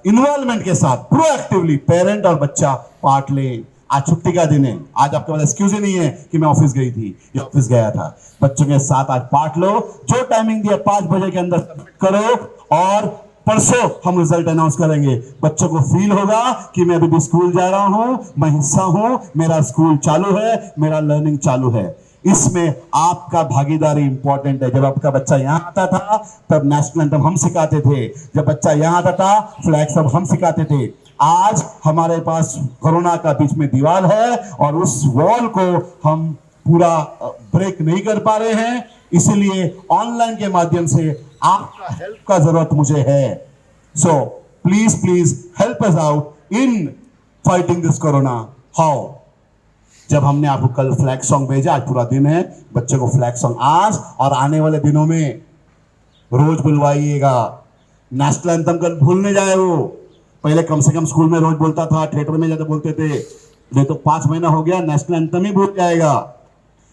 इन्वॉल्वमेंट के साथ प्रोएक्टिवली पेरेंट और बच्चा पार्ट ले। आज छुट्टी का दिन है, आज आपके पास एक्सक्यूज ही नहीं है कि मैं ऑफिस गई थी या ऑफिस गया था। बच्चों के साथ आज पार्ट लो। जो टाइमिंग दिया 5 बजे के अंदर सबमिट करो और परसों हम रिजल्ट अनाउंस करेंगे। बच्चों को फील होगा कि मैं अभी भी स्कूल जा रहा हूं, मैं हिस्सा हूं, मेरा स्कूल चालू है, मेरा लर्निंग चालू है। इसमें आपका भागीदारी इंपॉर्टेंट है। जब आपका बच्चा यहां आता था तब नेशनल एंथम हम सिखाते थे, जब बच्चा यहां आता था फ्लैग सब हम सिखाते थे। आज हमारे पास कोरोना का बीच में दीवार है और उस वॉल को हम पूरा ब्रेक नहीं कर पा रहे हैं, इसलिए ऑनलाइन के माध्यम से आपका हेल्प का जरूरत मुझे है। So please help us out in fighting this corona. How? जब हमने आपको कल फ्लैग सॉन्ग भेजा, आज पूरा दिन है, बच्चों को फ्लैग सॉन्ग आज और आने वाले दिनों में रोज बुलवाइएगा। नेशनल एंथम कल भूलने जाए। वो पहले कम से कम स्कूल में रोज बोलता था, थिएटर में जाते बोलते थे, नहीं तो 5 महीना हो गया नेशनल एंथम ही भूल जाएगा।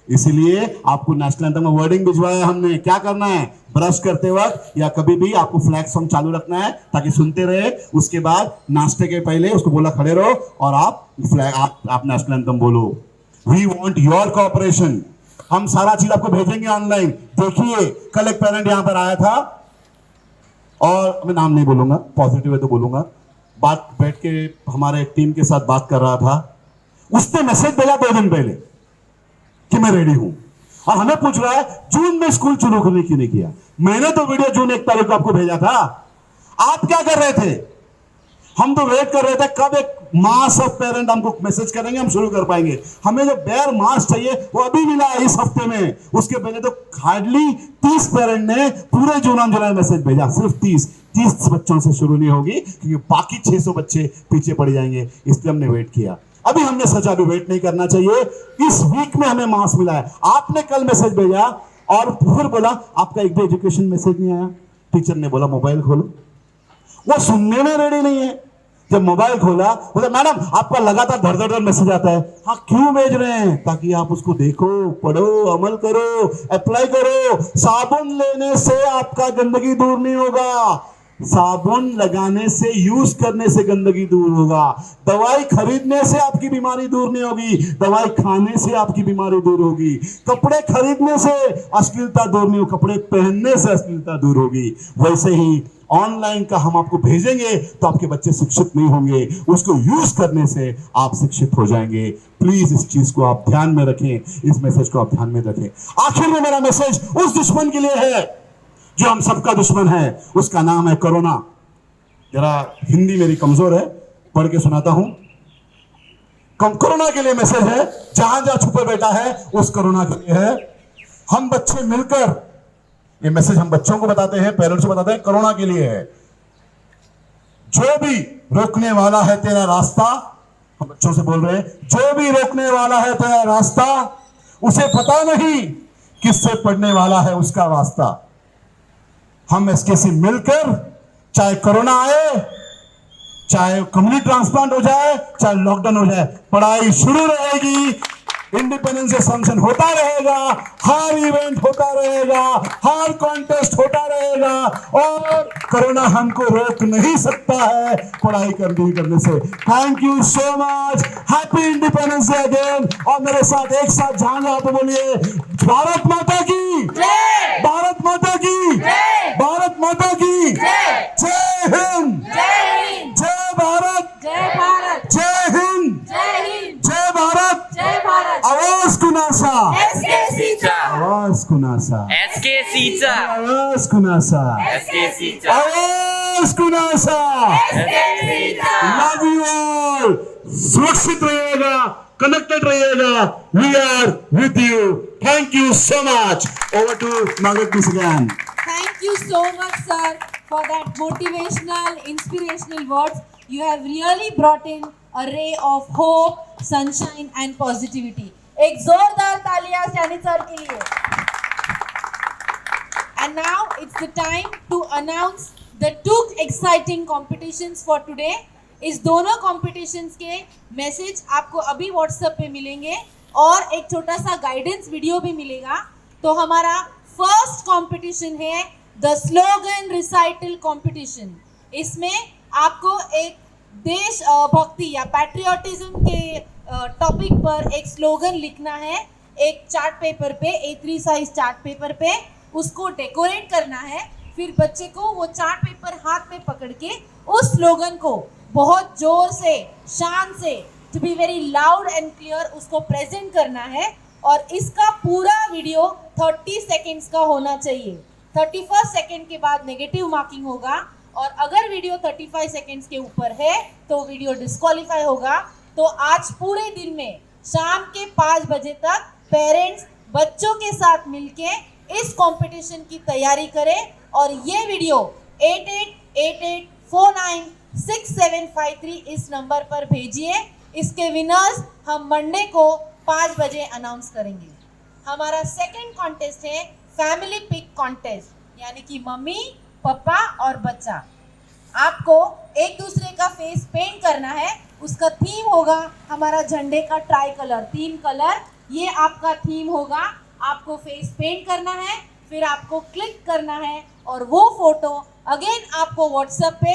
इसीलिए आपको नेशनल एंथम का वर्डिंग भिजवाया हमने। क्या करना है? ब्रश करते वक्त या कभी भी आपको फ्लैग सॉन्ग चालू रखना है ताकि सुनते रहे। उसके बाद नाश्ते के पहले उसको बोला खड़े रहो और आप फ्लैग आप नेशनल एंथम बोलो। We want your cooperation. हम सारा चीज आपको भेजेंगे ऑनलाइन। देखिए कल एक पेरेंट यहां पर आया था और मैं नाम नहीं बोलूंगा, पॉजिटिव है तो बोलूंगा, बात बैठ के हमारे टीम के साथ बात कर रहा था। उसने मैसेज भेजा 2 दिन पहले कि मैं रेडी हूं और हमें पूछ रहा है जून में स्कूल शुरू करने क्यों नहीं किया। मैंने तो वीडियो जून 1 तारीख को आपको भेजा था। आप क्या कर रहे थे? हम तो वेट कर रहे थे कब एक मास ऑफ पेरेंट हमको मैसेज करेंगे, हम शुरू कर पाएंगे। हमें जो बेयर मास चाहिए वो अभी मिला है इस हफ्ते में। उसके पहले तो हार्डली 30 पेरेंट ने पूरे जून और जुलाई मैसेज भेजा। सिर्फ 30 बच्चों से शुरू नहीं होगी क्योंकि बाकी 600 बच्चे पीछे पड़ जाएंगे, इसलिए हमने वेट किया। अभी हमने सोचा अभी वेट नहीं करना चाहिए, इस वीक में हमें मास मिला है। आपने कल मैसेज भेजा और फिर बोला आपका एक भी एजुकेशन मैसेज नहीं आया। टीचर ने बोला मोबाइल खोलो। वो सुनने में रेडी नहीं है। जब मोबाइल खोला बोला मैडम आपका लगातार धड़ मैसेज आता है। हाँ क्यों भेज रहे हैं? ताकि आप उसको देखो, पढ़ो, अमल करो, अप्लाई करो। साबुन लेने से आपका गंदगी दूर नहीं होगा। साबुन लगाने से, यूज करने से गंदगी दूर होगा। दवाई खरीदने से आपकी बीमारी दूर नहीं होगी, दवाई खाने से आपकी बीमारी दूर होगी। कपड़े खरीदने से अश्लीलता दूर नहीं होगी, कपड़े पहनने से अश्लीलता दूर होगी। वैसे ही ऑनलाइन का हम आपको भेजेंगे तो आपके बच्चे शिक्षित नहीं होंगे, उसको यूज करने से आप शिक्षित हो जाएंगे। प्लीज इस चीज को आप ध्यान में रखें, इस मैसेज को आप ध्यान में रखें। आखिर में मेरा मैसेज उस दुश्मन के लिए है जो हम सबका दुश्मन है, उसका नाम है कोरोना। जरा हिंदी मेरी कमजोर है, पढ़ के सुनाता हूं। कोरोना के लिए मैसेज है, जहां जहां छुपे बैठा है उस कोरोना के लिए है। हम बच्चे मिलकर, ये मैसेज हम बच्चों को बताते हैं, पेरेंट्स को बताते हैं, कोरोना के लिए है। जो भी रोकने वाला है तेरा रास्ता, हम बच्चों से बोल रहे हैं, जो भी रोकने वाला है तेरा रास्ता, उसे पता नहीं किससे पड़ने वाला है उसका वास्ता। हम एसकेसी मिलकर, चाहे कोरोना आए, चाहे कम्युनिटी ट्रांसप्लांट हो जाए, चाहे लॉकडाउन हो जाए, पढ़ाई शुरू रहेगी, इंडिपेंडेंस डे फंक्शन होता रहेगा, हर इवेंट होता रहेगा, हर कॉन्टेस्ट होता रहेगा, और कोरोना हमको रोक नहीं सकता है पढ़ाई करने से। Thank you so much, happy independence day again. और मेरे साथ एक साथ जहां आप बोलिए, भारत माता की जय, भारत माता की जय, भारत माता की जय, जय हिंद, जय भारत, जय भारत, जय हिंद, जय हिंद, जय भारत, जय भारत। आवाज कुनासा, SKCचा, आवाज कुनासा, SKCचा, आवाज कुनासा, SKCचा, आवाज कुनासा। लव यू ऑल, सुरक्षित रहिएगा, कनेक्टेड रहिएगा, we are with you. Thank you so much. Over to नागरिक miss again. Thank you so much, sir, for that motivational, inspirational words. You have really brought in a ray of hope, sunshine, and positivity. एक जोरदार तालियां Saini sir के लिए. And now it's the time to announce the two exciting competitions for today. इस दोनों competitions के message आपको अभी WhatsApp पे मिलेंगे और एक छोटा सा गाइडेंस वीडियो भी मिलेगा. तो हमारा फर्स्ट कंपटीशन है द स्लोगन रिसाइटल कंपटीशन. इसमें आपको एक देश भक्ति या पैट्रियोटिज्म के टॉपिक पर एक स्लोगन लिखना है एक चार्ट पेपर पे, A3 साइज चार्ट पेपर पे. उसको डेकोरेट करना है. फिर बच्चे को वो चार्ट पेपर हाथ में पकड़ के उस स्लोगन को बहुत जोर से, शान से, to be very loud and clear उसको प्रेजेंट करना है. और इसका पूरा वीडियो 30 सेकेंड्स का होना चाहिए. 31 सेकेंड के बाद नेगेटिव मार्किंग होगा और अगर वीडियो 35 सेकेंड्स के ऊपर है तो वीडियो डिस्क्वालीफाई होगा. तो आज पूरे दिन में शाम के 5 बजे तक पेरेंट्स बच्चों के साथ मिलके इस कंपटीशन की तैयारी करें और ये वीडियो 8888496753 इस नंबर पर भेजिए. इसके विनर्स हम मंडे को 5 बजे अनाउंस करेंगे. हमारा सेकंड कॉन्टेस्ट है फैमिली पिक कॉन्टेस्ट, यानी कि मम्मी, पापा और बच्चा. आपको एक दूसरे का फेस पेंट करना है. उसका थीम होगा हमारा झंडे का ट्राई कलर, 3 कलर, ये आपका थीम होगा. आपको फेस पेंट करना है, फिर आपको क्लिक करना है और वो फोटो अगेन आपको व्हाट्सएप पे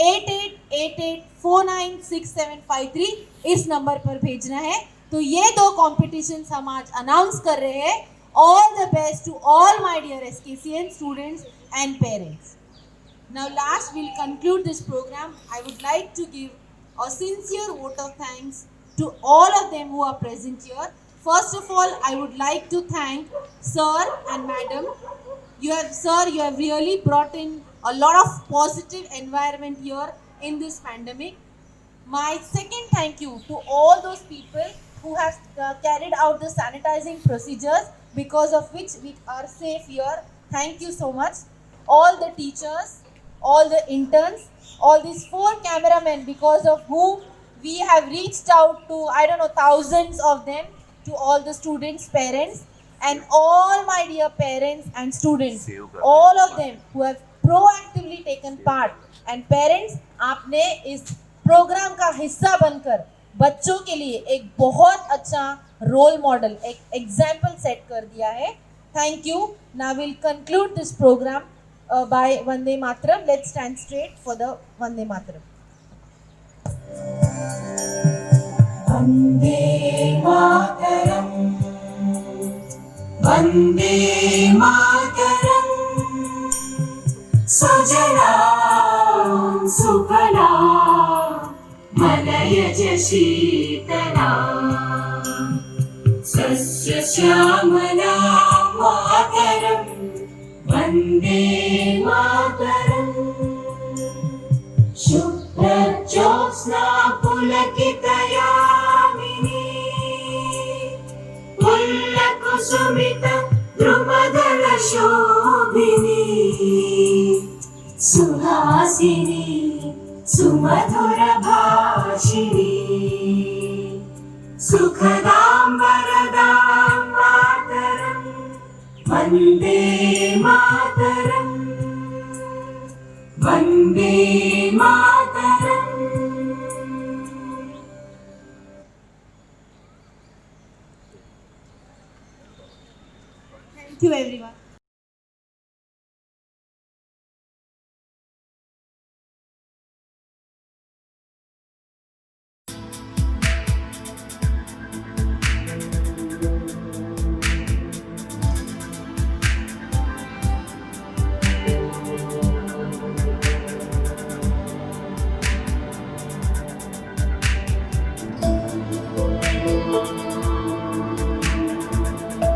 8888496753 इस नंबर पर भेजना है. तो ये 2 कॉम्पिटिशन्स हम आज अनाउंस कर रहे हैं. All the best to all my dear SKCN students and parents. Now last we'll conclude this program. I would like to give a sincere vote of thanks to all of them who are present here. First of all, I would like to thank sir and madam. You have really brought in a lot of positive environment here in this pandemic. My second thank you to all those people who have carried out the sanitizing procedures because of which we are safe here. Thank you so much. All the teachers, all the interns, all these 4 cameramen because of whom we have reached out to, I don't know, thousands of them, to all the students' parents, and all my dear parents and students, all of them who have proactively taken part. And parents, आपने इस programme का हिस्सा बनकर बच्चों के लिए एक बहुत अच्छा रोल मॉडल, एक एग्जाम्पल सेट कर दिया है. Thank you. Now we'll conclude this program. by Vande Mataram. Let's stand straight for the Vande Mataram. Vande Mataram, Vande Mataram, Sujalam Sufalam Malayaj Sheetalam Sasya Shyamalam Mataram Vande Mataram Shubhra Jyotsna Pulakitayamini Pullakusumita Drumadala Shobhini Suhasini Sumadhura Bhashini Sukhadam Varadam Mataram Vande Mataram Vande Mataram. Thank you everyone.